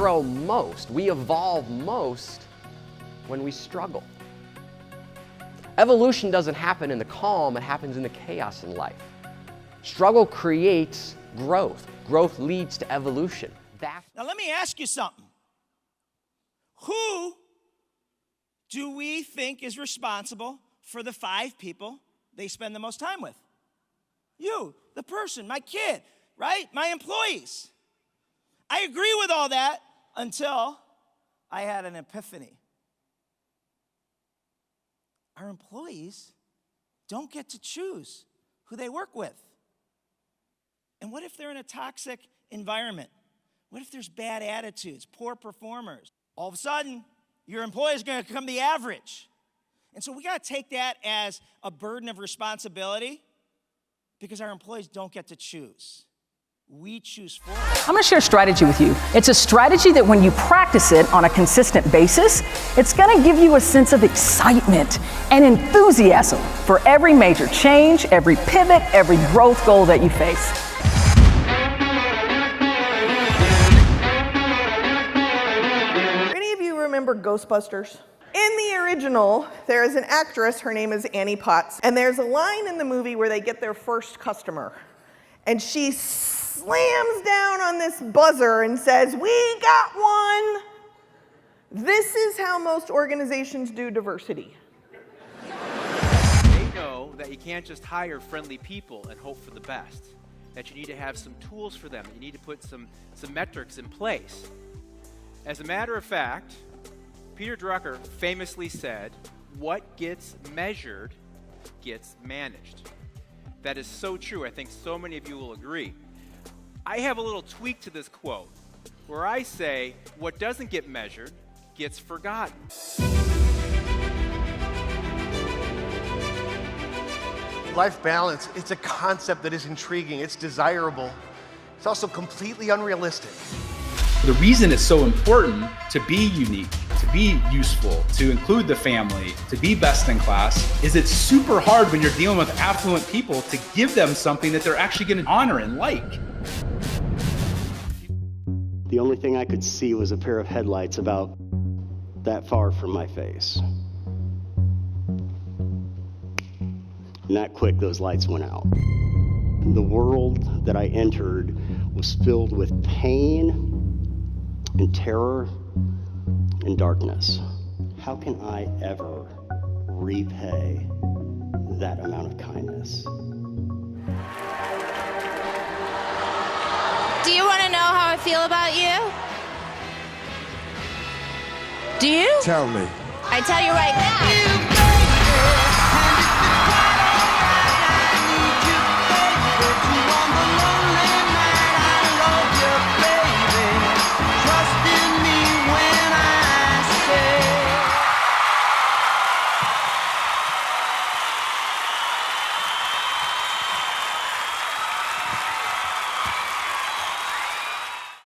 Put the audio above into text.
grow most, we evolve most when we struggle. Evolution doesn't happen in the calm, it happens in the chaos in life. Struggle creates growth. Growth leads to evolution. Now let me ask you something. Who do we think is responsible for the 5 people they spend the most time with? You, the person, my kid, right? My employees. I agree with all that until I had an epiphany. Our employees don't get to choose who they work with. And what if they're in a toxic environment? What if there's bad attitudes, poor performers? All of a sudden, your employee is going to become the average. And so we got to take that as a burden of responsibility because our employees don't get to choose. We choose for them. I'm going to share a strategy with you. It's a strategy that when you practice it on a consistent basis, it's going to give you a sense of excitement and enthusiasm for every major change, every pivot, every growth goal that you face. Any of you remember Ghostbusters? In the original, there is an actress, her name is Annie Potts, and there's a line in the movie where they get their first customer, and she slams down on this buzzer and says, "We got one." This is how most organizations do diversity. They know that you can't just hire friendly people and hope for the best, that you need to have some tools for them, you need to put some metrics in place. As a matter of fact, Peter Drucker famously said, "What gets measured gets managed." That is so true. I think so many of you will agree. I have a little tweak to this quote where I say, what doesn't get measured gets forgotten. Life balance, it's a concept that is intriguing, it's desirable. It's also completely unrealistic. The reason it's so important to be unique, to be useful, to include the family, to be best in class, is it's super hard when you're dealing with affluent people to give them something that they're actually going to honor and like. The only thing I could see was a pair of headlights about that far from my face. And that quick, those lights went out. The world that I entered was filled with pain and terror and darkness. How can I ever repay that amount of kindness? Do you want to know how I feel about you? Do you? Tell me. I tell you right now.